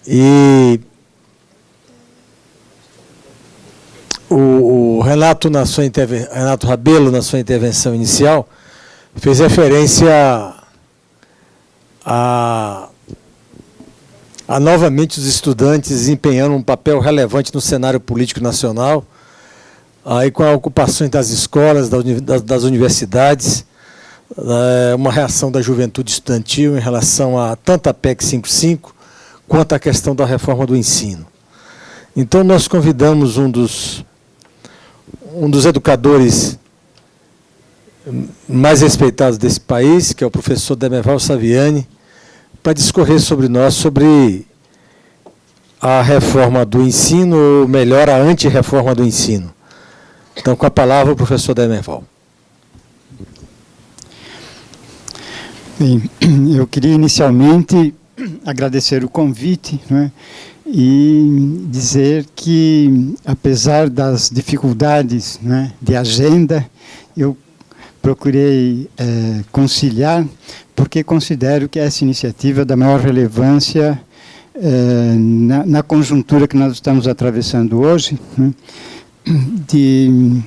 E o Renato Rabelo, na sua intervenção inicial, fez referência a novamente os estudantes desempenhando um papel relevante no cenário político nacional, aí com a ocupação das escolas, das universidades, uma reação da juventude estudantil em relação a tanto a PEC 55 quanto a questão da reforma do ensino. Então, nós convidamos um dos educadores mais respeitados desse país, que é o professor Demerval Saviani, para discorrer sobre a reforma do ensino, ou melhor, a antirreforma do ensino. Então, com a palavra, o professor Demerval. Bem, eu queria inicialmente agradecer o convite, né, e dizer que, apesar das dificuldades, né, de agenda, eu procurei conciliar, porque considero que essa iniciativa é da maior relevância na conjuntura que nós estamos atravessando hoje, né, de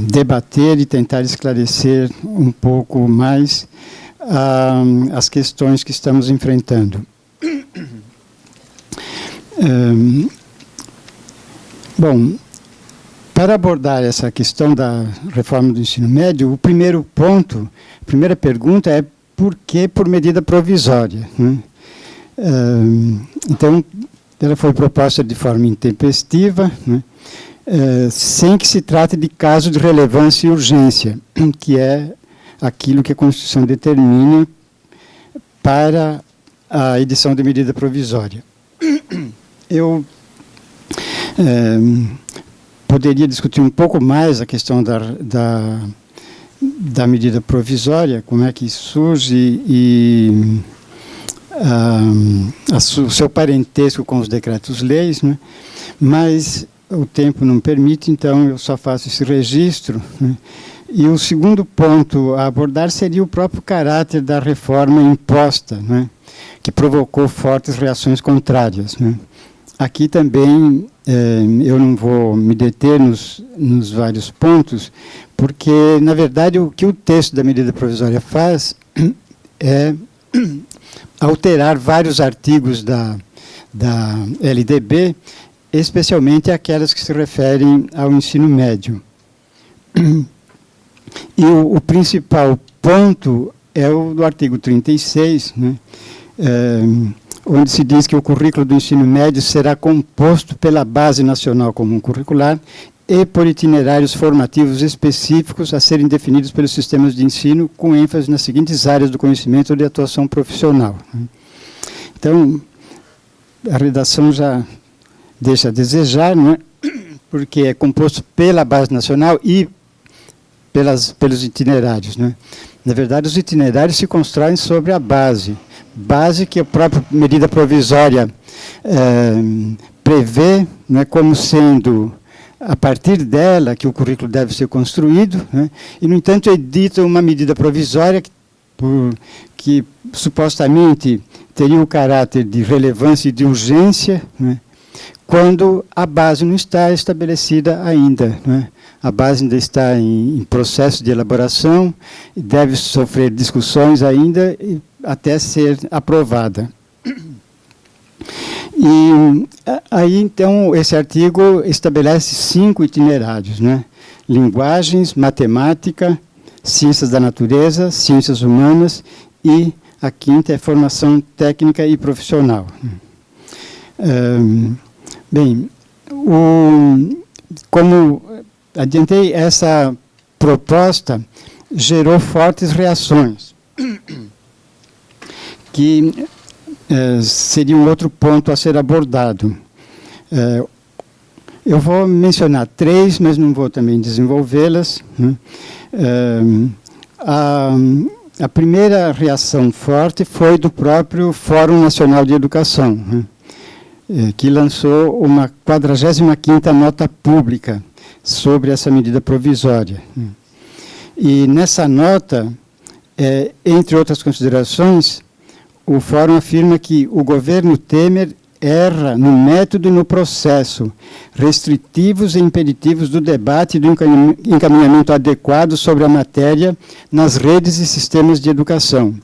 debater e tentar esclarecer um pouco mais as questões que estamos enfrentando. Bom, para abordar essa questão da reforma do ensino médio, o primeiro ponto, a primeira pergunta é por que por medida provisória, né? Então, ela foi proposta de forma intempestiva, né, sem que se trate de caso de relevância e urgência, que é aquilo que a Constituição determina para a edição de medida provisória. Eu poderia discutir um pouco mais a questão da medida provisória, como é que surge e o seu parentesco com os decretos-leis, né? Mas o tempo não permite, então eu só faço esse registro, né? E o segundo ponto a abordar seria o próprio caráter da reforma imposta, né? Que provocou fortes reações contrárias, né? Aqui também eu não vou me deter nos vários pontos, porque, na verdade, o que o texto da medida provisória faz é alterar vários artigos da LDB, especialmente aquelas que se referem ao ensino médio. E o principal ponto é o do artigo 36, né, onde se diz que o currículo do ensino médio será composto pela Base Nacional Comum Curricular e por itinerários formativos específicos a serem definidos pelos sistemas de ensino, com ênfase nas seguintes áreas do conhecimento ou de atuação profissional. Então, a redação já deixa a desejar, não é? Porque é composto pela Base Nacional e pelos itinerários, né? Na verdade, os itinerários se constroem sobre a base que a própria medida provisória prevê, né, como sendo a partir dela que o currículo deve ser construído, né, e, no entanto, edita uma medida provisória que supostamente teria o caráter de relevância e de urgência, né, quando a base não está estabelecida ainda, né? A base ainda está em processo de elaboração e deve sofrer discussões ainda até ser aprovada. E aí, então, esse artigo estabelece 5 itinerários, né? Linguagens, matemática, ciências da natureza, ciências humanas e a 5ª é formação técnica e profissional. Bem, como adiantei, essa proposta gerou fortes reações, que seria um outro ponto a ser abordado. Eu vou mencionar 3, mas não vou também desenvolvê-las, né? A primeira reação forte foi do próprio Fórum Nacional de Educação, né, que lançou uma 45ª nota pública sobre essa medida provisória. E nessa nota, entre outras considerações, o Fórum afirma que o governo Temer erra no método e no processo, restritivos e impeditivos do debate e do encaminhamento adequado sobre a matéria nas redes e sistemas de educação.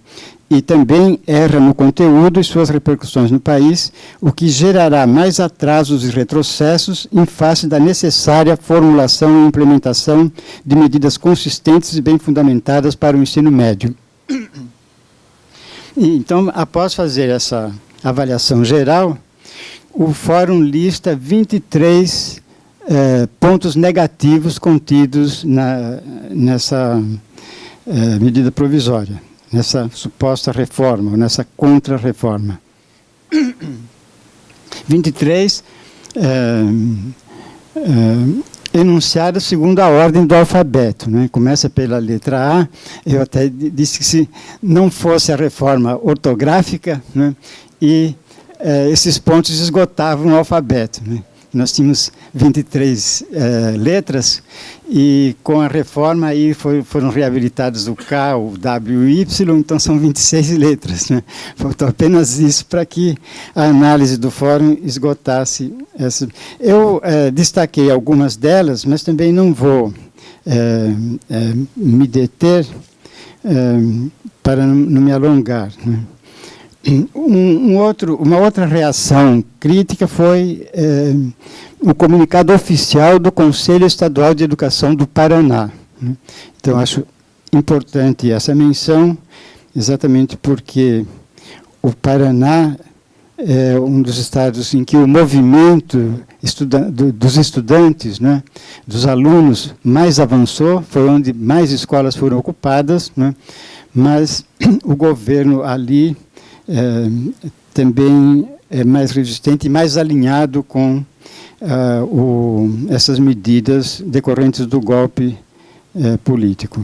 E também erra no conteúdo e suas repercussões no país, o que gerará mais atrasos e retrocessos em face da necessária formulação e implementação de medidas consistentes e bem fundamentadas para o ensino médio. E, então, após fazer essa avaliação geral, o Fórum lista 23 pontos negativos contidos nessa medida provisória, nessa suposta reforma, ou nessa contra-reforma. 23 enunciados segundo a ordem do alfabeto, né? Começa pela letra A. Eu até disse que se não fosse a reforma ortográfica, né, e esses pontos esgotavam o alfabeto, né? Nós tínhamos 23 letras, e com a reforma aí foram reabilitados o K, o W e o Y, então são 26 letras, né? Faltou apenas isso para que a análise do fórum esgotasse essa. Eu destaquei algumas delas, mas também não vou me deter para não me alongar, né? Uma outra reação crítica foi o comunicado oficial do Conselho Estadual de Educação do Paraná, né? Então, acho importante essa menção, exatamente porque o Paraná é um dos estados em que o movimento dos estudantes, né, dos alunos, mais avançou, foi onde mais escolas foram ocupadas, né, mas o governo ali também é mais resistente e mais alinhado com essas medidas decorrentes do golpe político.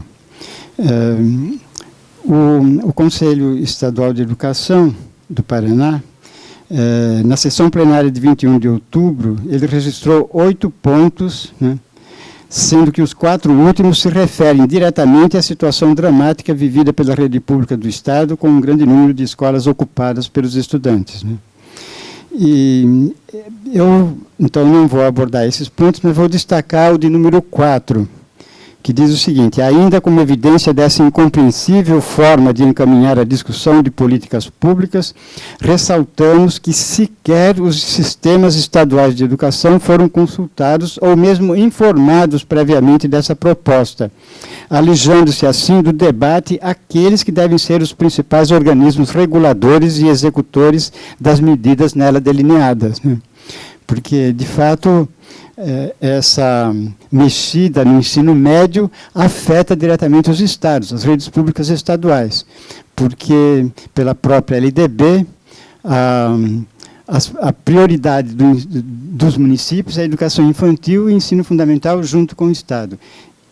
O Conselho Estadual de Educação do Paraná, na sessão plenária de 21 de outubro, ele registrou 8 pontos, né, sendo que os 4 últimos se referem diretamente à situação dramática vivida pela rede pública do Estado, com um grande número de escolas ocupadas pelos estudantes, né. E eu, então, não vou abordar esses pontos, mas vou destacar o de número 4, que diz o seguinte: ainda como evidência dessa incompreensível forma de encaminhar a discussão de políticas públicas, ressaltamos que sequer os sistemas estaduais de educação foram consultados ou mesmo informados previamente dessa proposta, alijando-se assim do debate aqueles que devem ser os principais organismos reguladores e executores das medidas nela delineadas, né? Porque, de fato, essa mexida no ensino médio afeta diretamente os estados, as redes públicas estaduais, porque, pela própria LDB, a prioridade dos municípios é a educação infantil e ensino fundamental junto com o Estado.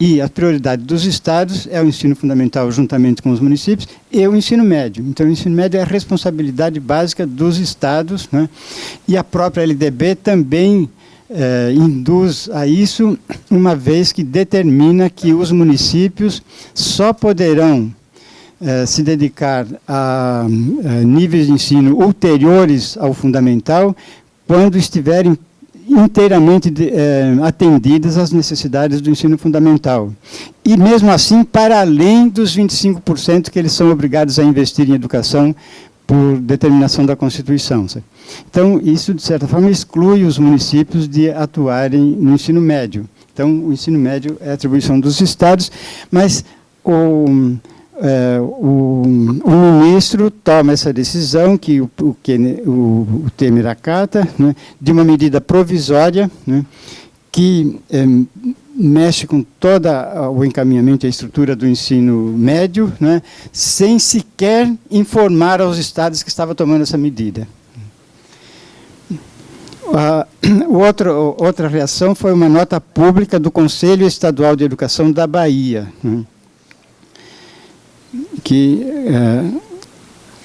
E a prioridade dos estados é o ensino fundamental juntamente com os municípios e o ensino médio. Então, o ensino médio é a responsabilidade básica dos estados, né? E a própria LDB também induz a isso, uma vez que determina que os municípios só poderão se dedicar a níveis de ensino ulteriores ao fundamental quando estiverem inteiramente atendidas às necessidades do ensino fundamental. E, mesmo assim, para além dos 25% que eles são obrigados a investir em educação por determinação da Constituição. Sabe? Então, isso, de certa forma, exclui os municípios de atuarem no ensino médio. Então, o ensino médio é atribuição dos estados, mas o ministro toma essa decisão, que o Temer acata, né, de uma medida provisória, né, que mexe com todo o encaminhamento e a estrutura do ensino médio, né, sem sequer informar aos estados que estava tomando essa medida. Outra reação foi uma nota pública do Conselho Estadual de Educação da Bahia, né, que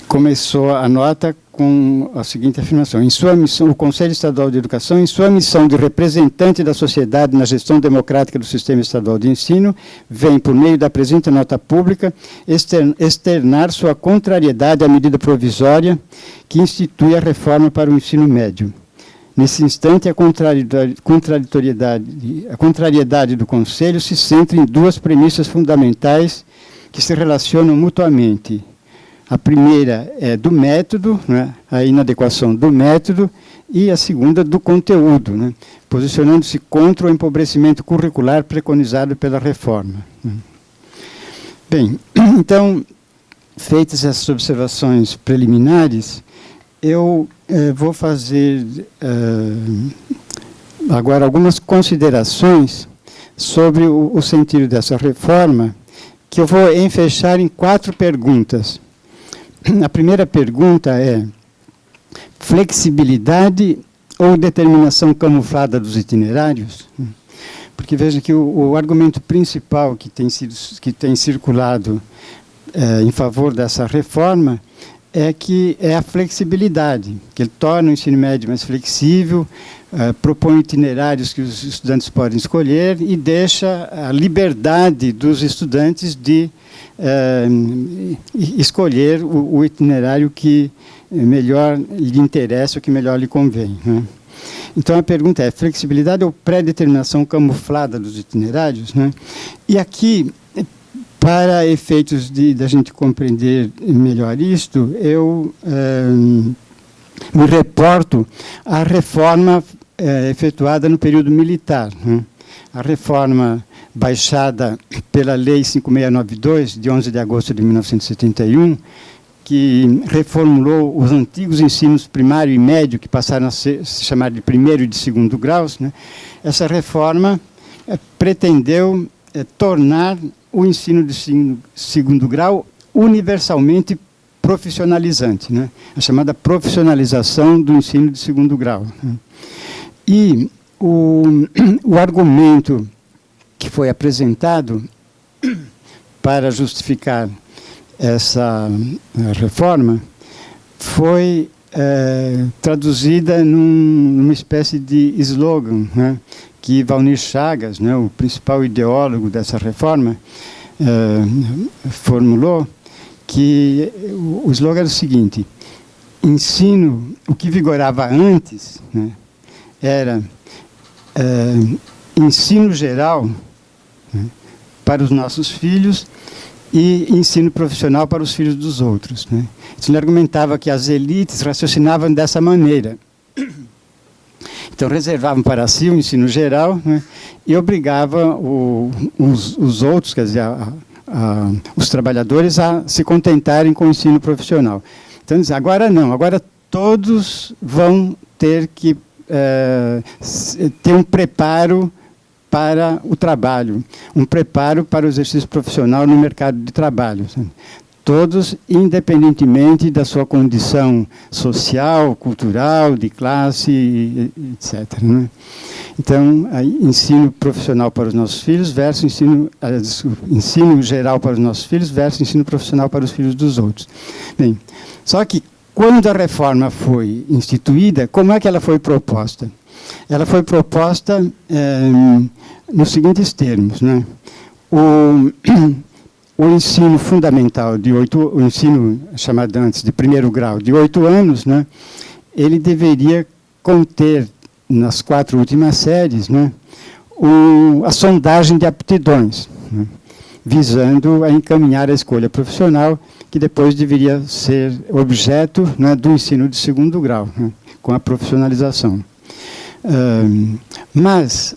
começou a nota com a seguinte afirmação: em sua missão, o Conselho Estadual de Educação, em sua missão de representante da sociedade na gestão democrática do sistema estadual de ensino, vem, por meio da presente nota pública, externar sua contrariedade à medida provisória que institui a reforma para o ensino médio. Nesse instante, a contrariedade do Conselho se centra em duas premissas fundamentais que se relacionam mutuamente. A primeira é do método, né, a inadequação do método, e a segunda do conteúdo, né, posicionando-se contra o empobrecimento curricular preconizado pela reforma. Bem, então, feitas essas observações preliminares, eu vou fazer agora algumas considerações sobre o sentido dessa reforma, que eu vou enfechar em 4 perguntas. A primeira pergunta é: flexibilidade ou determinação camuflada dos itinerários? Porque veja que o argumento principal que tem circulado em favor dessa reforma é que é a flexibilidade, que ele torna o ensino médio mais flexível, propõe itinerários que os estudantes podem escolher e deixa a liberdade dos estudantes de escolher o itinerário que melhor lhe interessa, o que melhor lhe convém, né? Então, a pergunta é: flexibilidade ou pré-determinação camuflada dos itinerários, né? E aqui, para efeitos da gente compreender melhor isto, eu me reporto à reforma efetuada no período militar, né? A reforma baixada pela Lei 5692, de 11 de agosto de 1971, que reformulou os antigos ensinos primário e médio, que passaram a se chamar de primeiro e de segundo graus, né? Essa reforma pretendeu tornar o ensino de segundo grau universalmente profissionalizante, né? A chamada profissionalização do ensino de segundo grau, né? E o argumento que foi apresentado para justificar essa reforma foi traduzida numa espécie de slogan, né, que Valnir Chagas, né, o principal ideólogo dessa reforma, formulou, que o slogan era o seguinte: ensino, o que vigorava antes, né, era ensino geral, né, para os nossos filhos e ensino profissional para os filhos dos outros, né. Ele argumentava que as elites raciocinavam dessa maneira. Então, reservavam para si o ensino geral, né, e obrigavam os outros, quer dizer, os trabalhadores, a se contentarem com o ensino profissional. Então, agora não, agora todos vão ter que ter um preparo para o trabalho, um preparo para o exercício profissional no mercado de trabalho. Todos, independentemente da sua condição social, cultural, de classe, etc., né? Então, ensino profissional para os nossos filhos versus ensino geral para os nossos filhos versus ensino profissional para os filhos dos outros. Bem, só que quando a reforma foi instituída, como é que ela foi proposta? Ela foi proposta nos seguintes termos, né? O ensino fundamental, o ensino chamado antes de primeiro grau, de 8 anos, né, ele deveria conter, nas 4 últimas séries, né, a sondagem de aptidões, né, visando a encaminhar a escolha profissional, que depois deveria ser objeto, né, do ensino de segundo grau, né, com a profissionalização. Mas,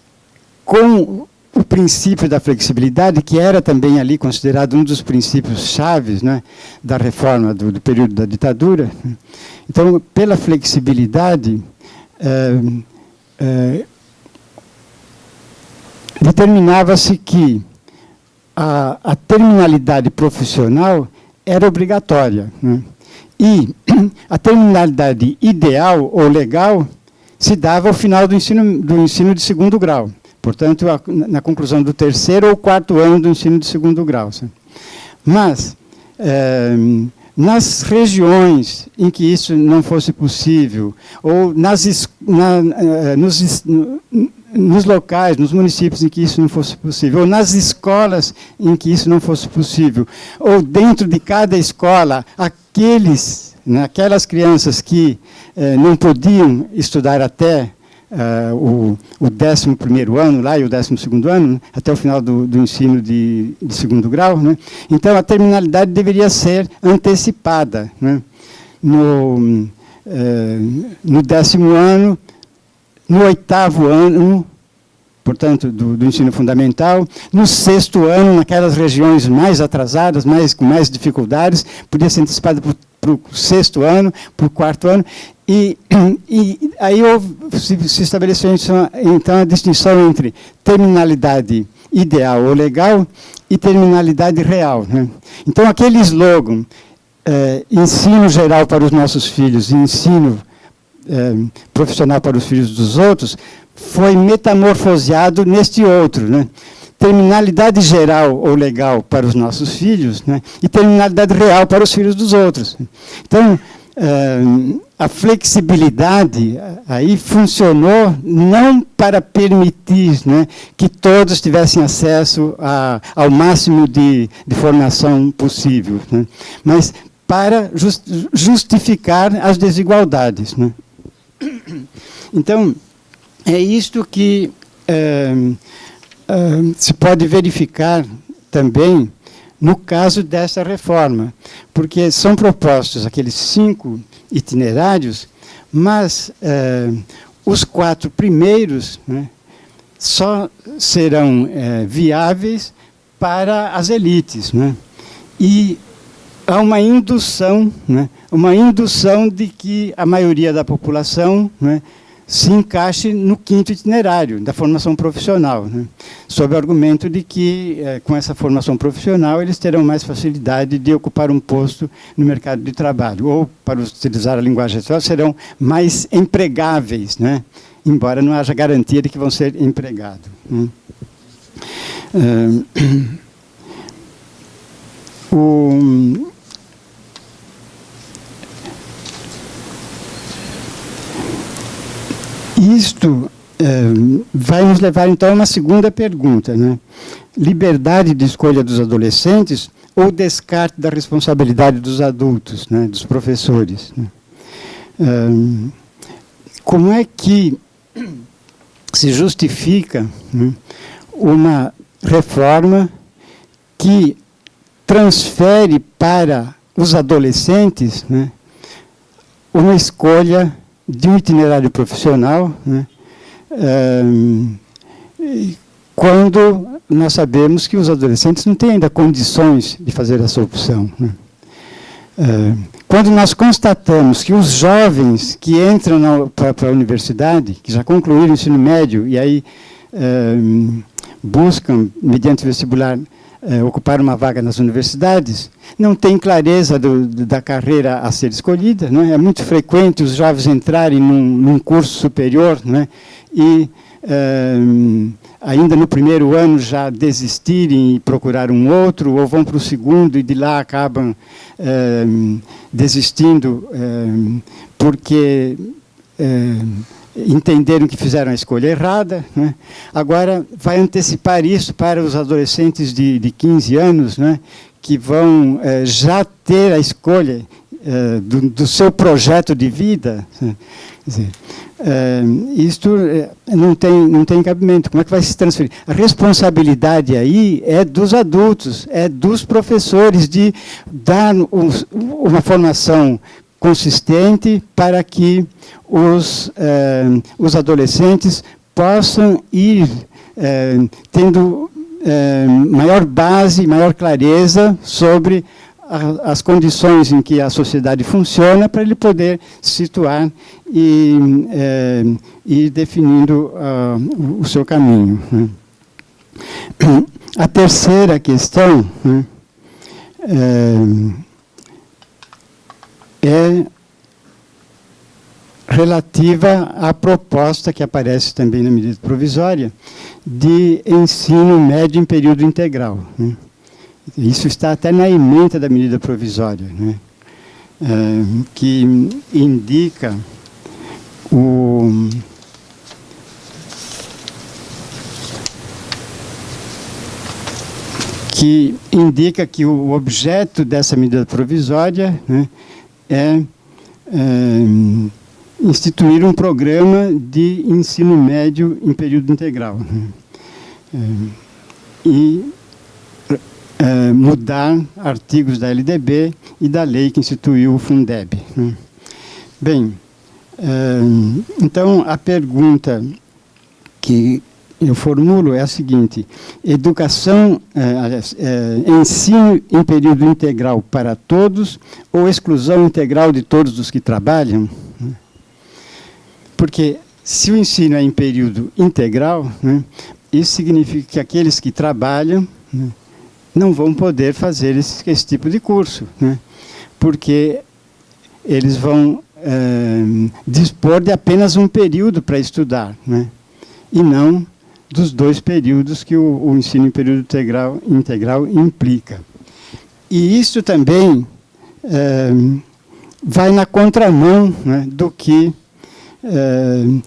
com o princípio da flexibilidade, que era também ali considerado um dos princípios chaves, né, da reforma do período da ditadura, então, pela flexibilidade, determinava-se que a terminalidade profissional era obrigatória, né, e a terminalidade ideal ou legal se dava ao final do ensino de segundo grau. Portanto, na conclusão do 3º ou 4º ano do ensino de segundo grau. Mas, nas regiões em que isso não fosse possível, ou nos locais, nos municípios em que isso não fosse possível, ou nas escolas em que isso não fosse possível, ou dentro de cada escola, aquelas crianças que não podiam estudar até o 11º ano lá, e o 12º ano, né, até o final do ensino de segundo grau, né? Então a terminalidade deveria ser antecipada, né? No 10º ano, no 8º ano, portanto, do ensino fundamental, no 6º ano, naquelas regiões mais atrasadas, com mais dificuldades, podia ser antecipada para o 6º ano, para o 4º ano, e aí se estabeleceu, então, a distinção entre terminalidade ideal ou legal e terminalidade real, né? Então, aquele slogan, ensino geral para os nossos filhos e ensino profissional para os filhos dos outros, foi metamorfoseado neste outro, né? Terminalidade geral ou legal para os nossos filhos, né? E terminalidade real para os filhos dos outros. Então, a flexibilidade aí funcionou não para permitir, né, que todos tivessem acesso ao máximo de formação possível, né, mas para justificar as desigualdades, né. Então, é isto que se pode verificar também no caso dessa reforma, porque são propostos aqueles 5 itinerários, mas os 4 primeiros, né, só serão viáveis para as elites, né, e há uma indução, né, de que a maioria da população, né, se encaixe no 5º itinerário da formação profissional, né, sob o argumento de que, com essa formação profissional, eles terão mais facilidade de ocupar um posto no mercado de trabalho, ou, para utilizar a linguagem atual, serão mais empregáveis, né, embora não haja garantia de que vão ser empregados, né. Isto vai nos levar, então, a uma segunda pergunta, né? Liberdade de escolha dos adolescentes ou descarte da responsabilidade dos adultos, né, dos professores, né? Como é que se justifica, né, uma reforma que transfere para os adolescentes, né, uma escolha de um itinerário profissional, né, quando nós sabemos que os adolescentes não têm ainda condições de fazer essa opção, né. Quando nós constatamos que os jovens que entram para a universidade, que já concluíram o ensino médio e aí buscam, mediante vestibular, ocupar uma vaga nas universidades, não têm clareza da carreira a ser escolhida, não é? É muito frequente os jovens entrarem num curso superior, não é? E ainda no primeiro ano já desistirem e procurar um outro, ou vão para o segundo e de lá acabam desistindo porque entenderam que fizeram a escolha errada, né? Agora vai antecipar isso para os adolescentes de 15 anos, né, que vão já ter a escolha do seu projeto de vida, né? Quer dizer, isto não tem cabimento. Como é que vai se transferir? A responsabilidade aí é dos adultos, é dos professores de dar uma formação consistente para que os adolescentes possam ir tendo maior base, maior clareza sobre as condições em que a sociedade funciona, para ele poder se situar e ir definindo o seu caminho, né. A terceira questão, né, é relativa à proposta que aparece também na medida provisória de ensino médio em período integral, né. Isso está até na ementa da medida provisória, né. que indica que o objeto dessa medida provisória, né, é instituir um programa de ensino médio em período integral, né, e mudar artigos da LDB e da lei que instituiu o Fundeb, né. Bem, então a pergunta que eu formulo é a seguinte: ensino em período integral para todos ou exclusão integral de todos os que trabalham? Porque se o ensino é em período integral, né, isso significa que aqueles que trabalham, né, não vão poder fazer esse tipo de curso, né, porque eles vão dispor de apenas um período para estudar, né, e não dos 2 períodos que o ensino em período integral implica. E isso também vai na contramão, né, do que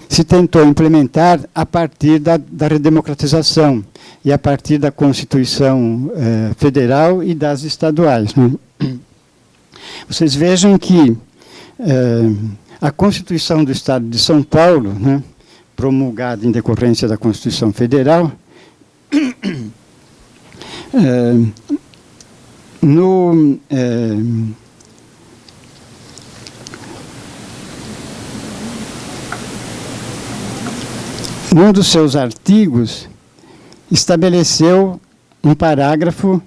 se tentou implementar a partir da redemocratização e a partir da Constituição Federal e das estaduais, né. Vocês vejam que a Constituição do Estado de São Paulo, né, promulgada em decorrência da Constituição Federal, num dos seus artigos, estabeleceu um parágrafo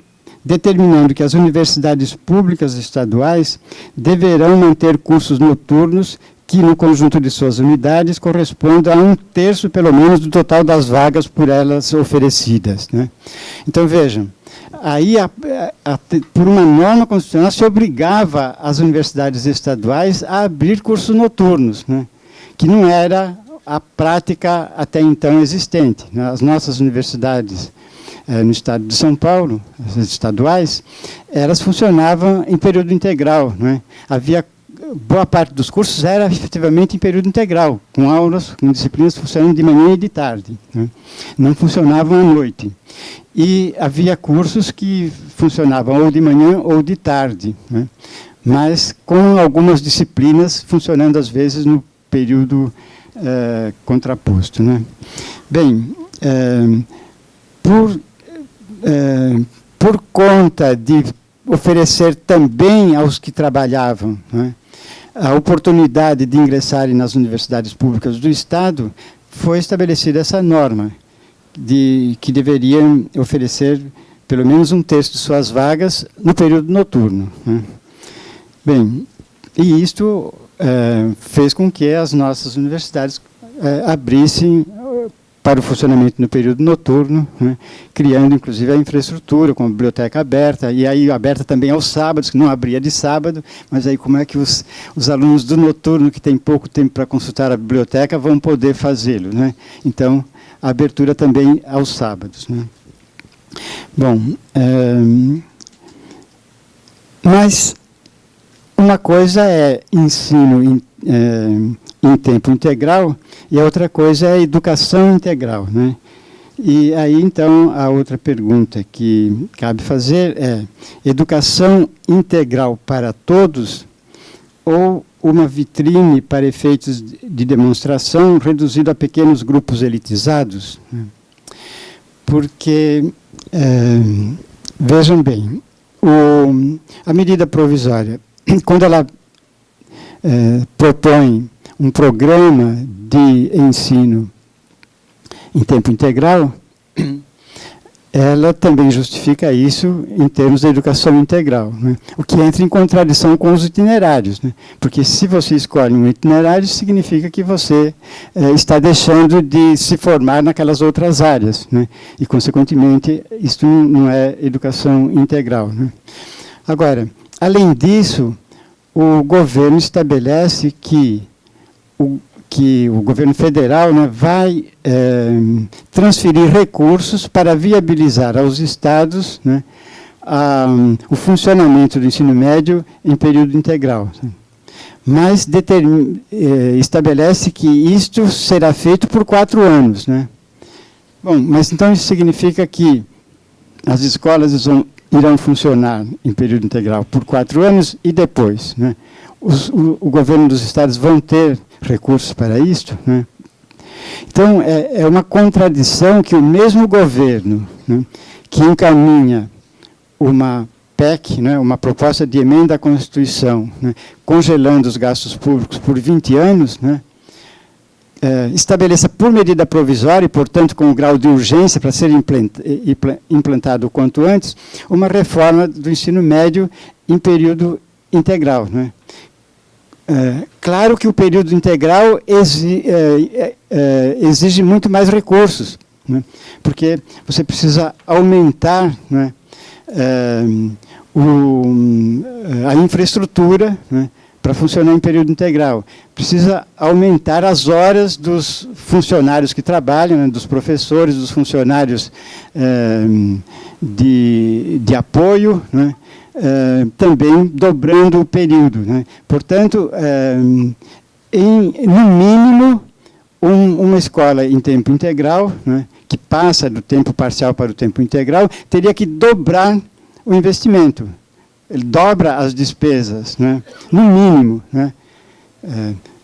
determinando que as universidades públicas estaduais deverão manter cursos noturnos que, no conjunto de suas unidades, correspondam a 1/3, pelo menos, do total das vagas por elas oferecidas, né. Então, vejam, aí, por uma norma constitucional, se obrigava as universidades estaduais a abrir cursos noturnos, né, que não era a prática até então existente, né. As nossas universidades no estado de São Paulo, as estaduais, elas funcionavam em período integral, né. Havia boa parte dos cursos era efetivamente em período integral, com aulas, com disciplinas funcionando de manhã e de tarde, né. Não funcionavam à noite. E havia cursos que funcionavam ou de manhã ou de tarde, né, mas com algumas disciplinas funcionando, às vezes, no período contraposto, né. Bem, por conta de oferecer também aos que trabalhavam, né, a oportunidade de ingressarem nas universidades públicas do Estado, foi estabelecida essa norma, que deveriam oferecer pelo menos 1/3 de suas vagas no período noturno, né. Bem, e isto fez com que as nossas universidades abrissem para o funcionamento no período noturno, né, criando, inclusive, a infraestrutura, com a biblioteca aberta, e aí aberta também aos sábados, que não abria de sábado, mas aí como é que os alunos do noturno, que têm pouco tempo para consultar a biblioteca, vão poder fazê-lo, né? Então, a abertura também aos sábados, né. Bom, mas uma coisa é ensino em tempo integral e a outra coisa é educação integral, né? E aí, então, a outra pergunta que cabe fazer é: educação integral para todos ou uma vitrine para efeitos de demonstração reduzido a pequenos grupos elitizados? Porque, vejam bem, a medida provisória, quando ela propõe um programa de ensino em tempo integral, ela também justifica isso em termos da educação integral, né? O que entra em contradição com os itinerários, né? Porque se você escolhe um itinerário, significa que você está deixando de se formar naquelas outras áreas, né? E, consequentemente, isso não é educação integral, né? Agora, além disso, o governo estabelece que o governo federal, né, vai transferir recursos para viabilizar aos estados, né, o funcionamento do ensino médio em período integral. Mas estabelece que isto será feito por 4 anos. Né? Bom, mas então isso significa que as escolas irão funcionar em período integral por 4 anos e depois, né? O governo dos estados vão ter recursos para isto, né? Então, é uma contradição que o mesmo governo, né, que encaminha uma PEC, né, uma proposta de emenda à Constituição, né, congelando os gastos públicos por 20 anos, né, estabeleça por medida provisória, e, portanto, com um grau de urgência para ser implantado o quanto antes, uma reforma do ensino médio em período integral. Né. Claro que o período integral exige muito mais recursos, né, porque você precisa aumentar, né, a infraestrutura, né, para funcionar em período integral. Precisa aumentar as horas dos funcionários que trabalham, né, dos professores, dos funcionários de apoio, né, também dobrando o período. Né. Portanto, no mínimo, uma escola em tempo integral, né, que passa do tempo parcial para o tempo integral, teria que dobrar o investimento. Ele dobra as despesas, né, no mínimo. Né.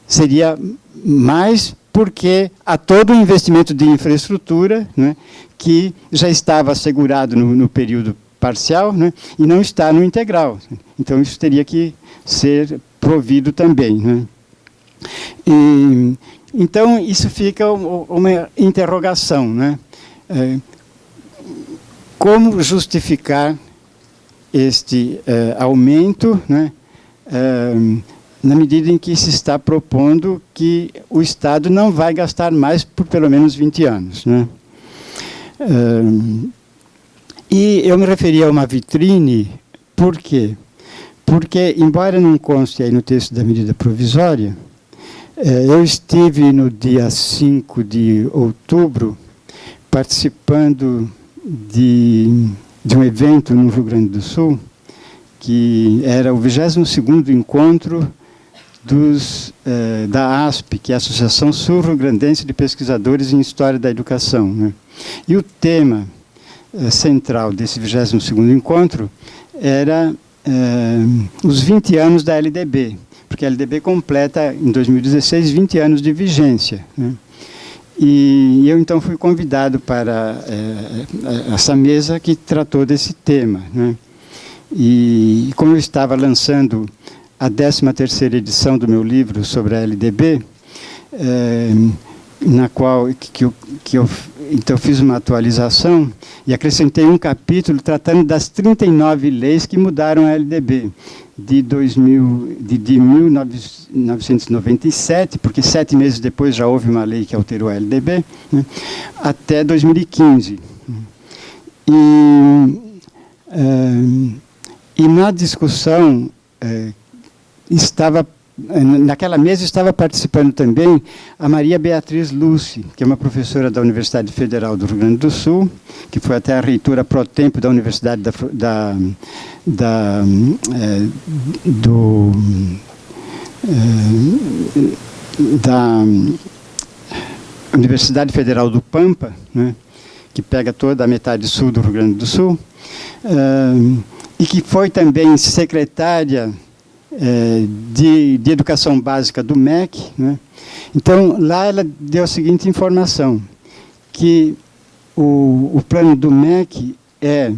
Seria mais porque há todo um investimento de infraestrutura, né, que já estava assegurado no período parcial, né, e não está no integral. Então, isso teria que ser provido também. Né. Então, isso fica uma interrogação. Né. Como justificar este aumento, né, na medida em que se está propondo que o Estado não vai gastar mais por pelo menos 20 anos. Né. E eu me referi a uma vitrine, por quê? Porque, embora não conste aí no texto da medida provisória, eu estive no dia 5 de outubro participando de um evento no Rio Grande do Sul, que era o 22º encontro da ASP, que é a Associação Sul-Rio-Grandense de Pesquisadores em História da Educação. Né? E o tema central desse 22º encontro era os 20 anos da LDB, porque a LDB completa, em 2016, 20 anos de vigência. Né? E eu, então, fui convidado para essa mesa que tratou desse tema. Né? E como eu estava lançando a 13ª edição do meu livro sobre a LDB, na qual eu então fiz uma atualização e acrescentei um capítulo tratando das 39 leis que mudaram a LDB de 1997, porque 7 meses depois já houve uma lei que alterou a LDB, né, até 2015. E na discussão naquela mesa estava participando também a Maria Beatriz Lúcia, que é uma professora da Universidade Federal do Rio Grande do Sul, que foi até a reitora pro tempo da Universidade da Universidade Federal do Pampa, né, que pega toda a metade sul do Rio Grande do Sul, e que foi também secretária de Educação Básica do MEC. Né? Então, lá ela deu a seguinte informação, que o plano do MEC é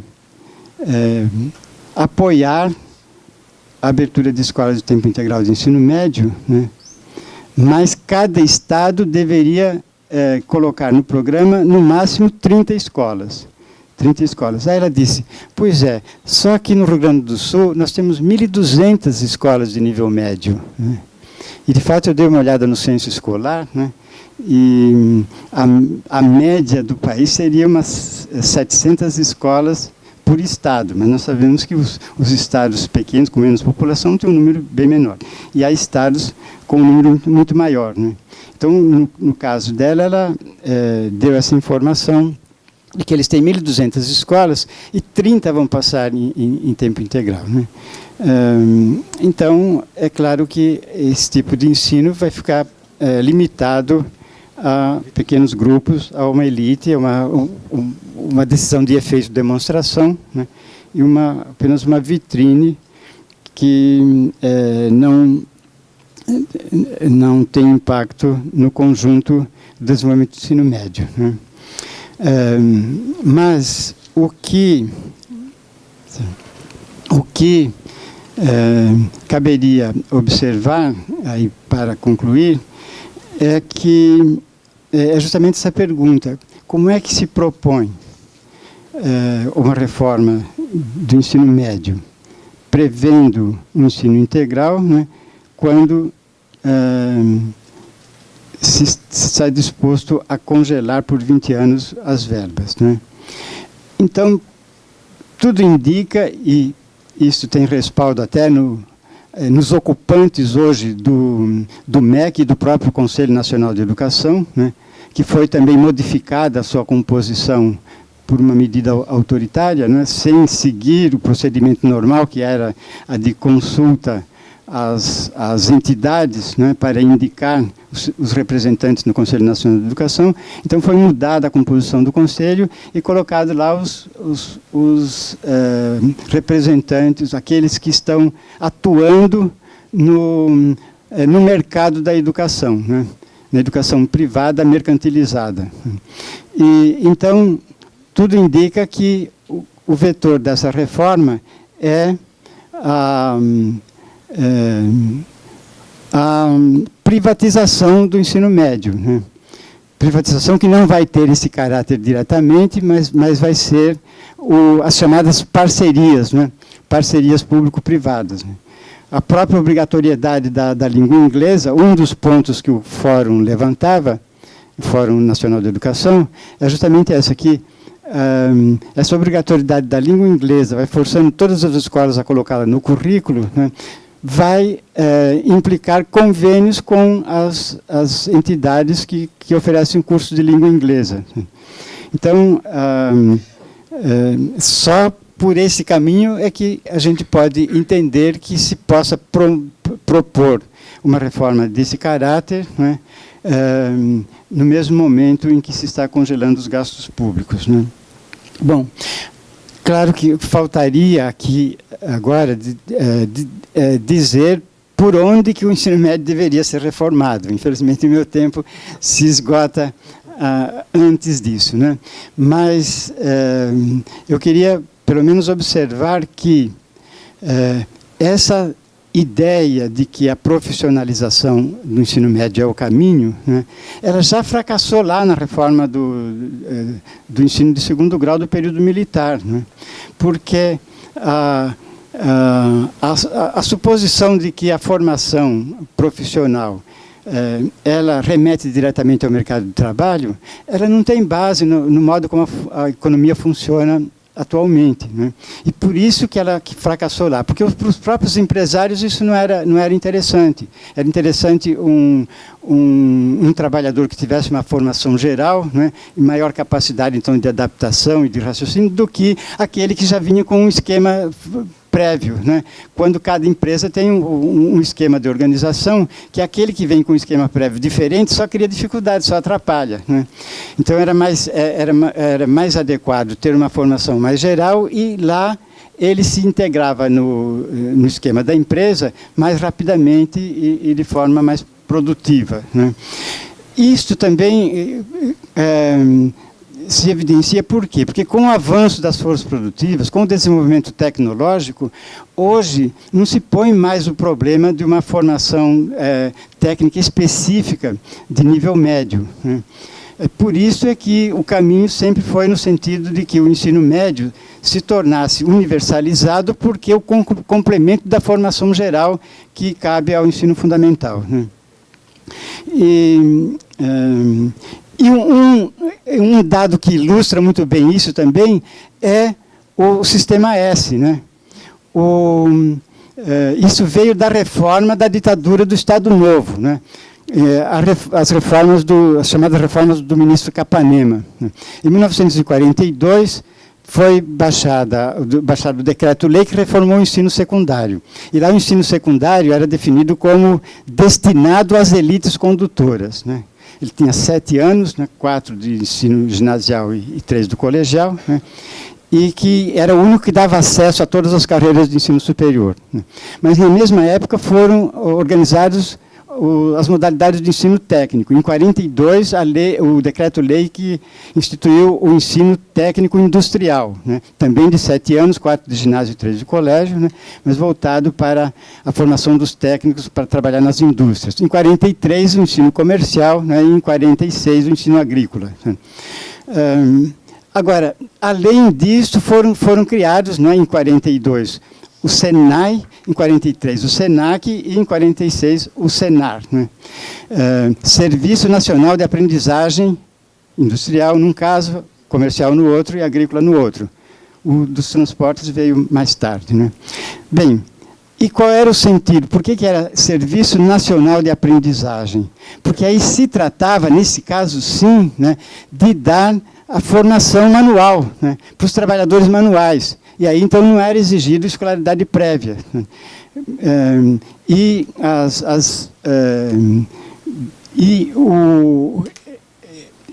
apoiar a abertura de escolas de tempo integral de ensino médio, né? Mas cada estado deveria colocar no programa, no máximo, 30 escolas. 30 escolas. Aí ela disse, pois é, só que no Rio Grande do Sul nós temos 1.200 escolas de nível médio. Né? E, de fato, eu dei uma olhada no censo escolar, né? E a média do país seria umas 700 escolas por estado, mas nós sabemos que os estados pequenos, com menos população, têm um número bem menor. E há estados com um número muito maior. Né? Então, no caso dela, ela deu essa informação de que eles têm 1.200 escolas e 30 vão passar em tempo integral, né? Então, é claro que esse tipo de ensino vai ficar limitado a pequenos grupos, a uma elite, a uma decisão de efeito de demonstração, né? E apenas uma vitrine que não tem impacto no conjunto do desenvolvimento do ensino médio, né? Mas o que caberia observar, aí para concluir, é justamente essa pergunta: como é que se propõe uma reforma do ensino médio, prevendo um ensino integral, né, quando se está disposto a congelar por 20 anos as verbas, né? Então, tudo indica, e isso tem respaldo até nos ocupantes hoje do MEC e do próprio Conselho Nacional de Educação, né, que foi também modificada a sua composição por uma medida autoritária, né, sem seguir o procedimento normal, que era a de consulta às entidades, né, para indicar os representantes no Conselho Nacional de Educação. Então, foi mudada a composição do Conselho e colocado lá os representantes, aqueles que estão atuando no mercado da educação, né, na educação privada mercantilizada. E, então, tudo indica que o vetor dessa reforma é a privatização do ensino médio, né? Privatização que não vai ter esse caráter diretamente, mas vai ser as chamadas parcerias, né? Parcerias público-privadas, né? A própria obrigatoriedade da língua inglesa, um dos pontos que o Fórum levantava, o Fórum Nacional de Educação, é justamente essa aqui. Essa obrigatoriedade da língua inglesa vai forçando todas as escolas a colocá-la no currículo, né? Vai implicar convênios com as entidades que oferecem cursos de língua inglesa. Então, só por esse caminho é que a gente pode entender que se possa propor uma reforma desse caráter, né, no mesmo momento em que se está congelando os gastos públicos, né? Bom, claro que faltaria aqui agora dizer por onde que o ensino médio deveria ser reformado. Infelizmente, o meu tempo se esgota antes disso, né? Mas eu queria, pelo menos, observar que essa ideia de que a profissionalização do ensino médio é o caminho, né, ela já fracassou lá na reforma do ensino de segundo grau do período militar, né? Porque a suposição de que a formação profissional ela remete diretamente ao mercado de trabalho, ela não tem base no modo como a economia funciona atualmente, né? E por isso que ela fracassou lá, porque para os próprios empresários isso não era interessante. Era interessante um trabalhador que tivesse uma formação geral, né, e maior capacidade então de adaptação e de raciocínio do que aquele que já vinha com um esquema prévio, né? Quando cada empresa tem um esquema de organização, que aquele que vem com um esquema prévio diferente só cria dificuldade, só atrapalha, né? Então era mais adequado ter uma formação mais geral e lá ele se integrava no esquema da empresa mais rapidamente e de forma mais produtiva, né? Isto também se evidencia por quê? Porque com o avanço das forças produtivas, com o desenvolvimento tecnológico, hoje não se põe mais o problema de uma formação técnica específica de nível médio, né? Por isso é que o caminho sempre foi no sentido de que o ensino médio se tornasse universalizado, porque é o complemento da formação geral que cabe ao ensino fundamental, né? E um dado que ilustra muito bem isso também é o Sistema S, né? Isso veio da reforma da ditadura do Estado Novo, né? as chamadas reformas do ministro Capanema. Em 1942, foi baixado o decreto-lei que reformou o ensino secundário. E lá o ensino secundário era definido como destinado às elites condutoras, né? Ele tinha 7 anos, né, 4 de ensino ginasial e 3 do colegial, né, e que era o único que dava acesso a todas as carreiras de ensino superior, né. Mas, na mesma época, foram organizados as modalidades de ensino técnico. Em 42, o decreto-lei que instituiu o ensino técnico industrial, né, também de 7 anos, 4 de ginásio e 3 de colégio, né, mas voltado para a formação dos técnicos para trabalhar nas indústrias. Em 43, o ensino comercial, né, e em 46, o ensino agrícola, né. Agora, além disso, foram criados, né, em 42, o SENAI, em 43 o SENAC e em 46 o SENAR, né? Serviço Nacional de Aprendizagem Industrial num caso, comercial no outro e agrícola no outro. O dos transportes veio mais tarde, né? Bem, e qual era o sentido? Por que era Serviço Nacional de Aprendizagem? Porque aí se tratava, nesse caso sim, né, de dar a formação manual, né, para os trabalhadores manuais. E aí, então, não era exigido escolaridade prévia.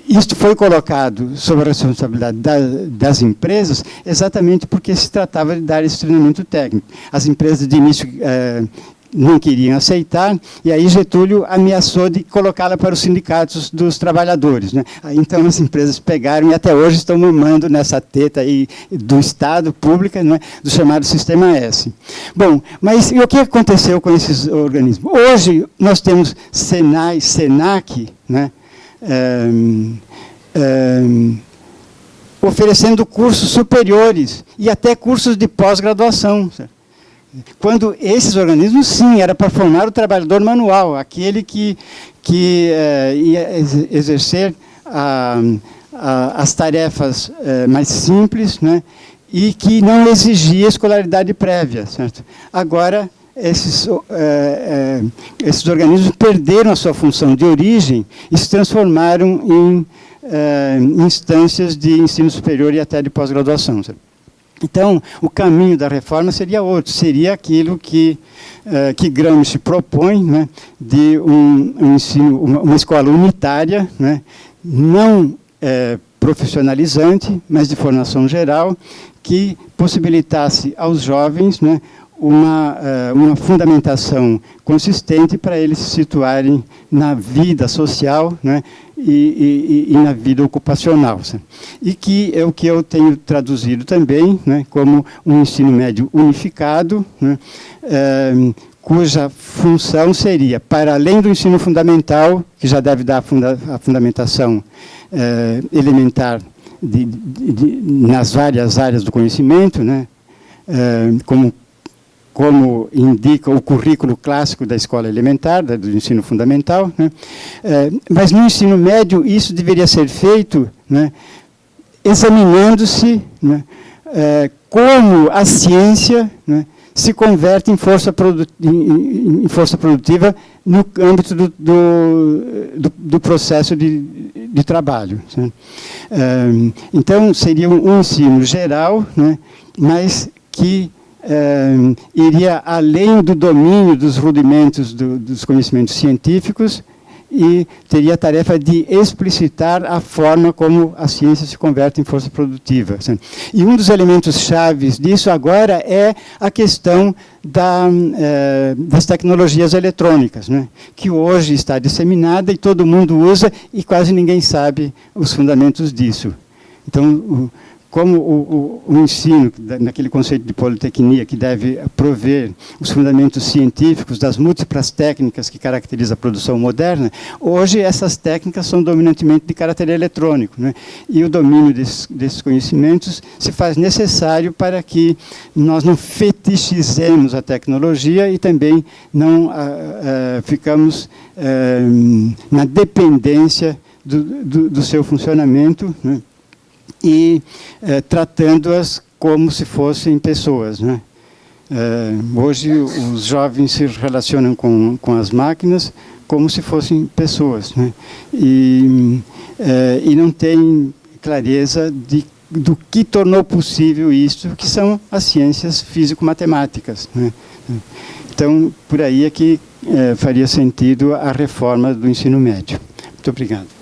Isto foi colocado sob a responsabilidade das empresas exatamente porque se tratava de dar esse treinamento técnico. As empresas, de início, não queriam aceitar, e aí Getúlio ameaçou de colocá-la para os sindicatos dos trabalhadores, né? Aí, então, as empresas pegaram e até hoje estão mamando nessa teta aí do Estado, pública, né, do chamado Sistema S. Bom, mas e o que aconteceu com esses organismos? Hoje, nós temos SENAI, SENAC, né, oferecendo cursos superiores e até cursos de pós-graduação, certo? Quando esses organismos, sim, era para formar o trabalhador manual, aquele que ia exercer as tarefas mais simples, né, e que não exigia escolaridade prévia, certo? Agora, esses organismos perderam a sua função de origem e se transformaram em instâncias de ensino superior e até de pós-graduação, certo? Então, o caminho da reforma seria outro, seria aquilo que Gramsci propõe, né, de uma escola unitária, né, não profissionalizante, mas de formação geral, que possibilitasse aos jovens, né, uma fundamentação consistente para eles se situarem na vida social, né, e na vida ocupacional. E que é o que eu tenho traduzido também, né, como um ensino médio unificado, né, cuja função seria, para além do ensino fundamental, que já deve dar a fundamentação elementar nas várias áreas do conhecimento, né, como indica o currículo clássico da escola elementar, do ensino fundamental, né? Mas no ensino médio isso deveria ser feito, né, examinando-se, né, como a ciência, né, se converte em força produtiva no âmbito do processo de trabalho. Né? Então, seria um ensino geral, né, mas que iria além do domínio dos rudimentos dos conhecimentos científicos e teria a tarefa de explicitar a forma como a ciência se converte em força produtiva. E um dos elementos chaves disso agora é a questão das tecnologias eletrônicas, né, que hoje está disseminada e todo mundo usa e quase ninguém sabe os fundamentos disso. Então, como o ensino, naquele conceito de politecnia, que deve prover os fundamentos científicos das múltiplas técnicas que caracterizam a produção moderna, hoje essas técnicas são dominantemente de caráter eletrônico, né? E o domínio desses conhecimentos se faz necessário para que nós não fetichizemos a tecnologia e também não ficamos na dependência do seu funcionamento, né? E tratando-as como se fossem pessoas, né? Hoje os jovens se relacionam com as máquinas como se fossem pessoas, né? E não tem clareza do que tornou possível isso, que são as ciências físico-matemáticas, né? Então, por aí é que faria sentido a reforma do ensino médio. Muito obrigado.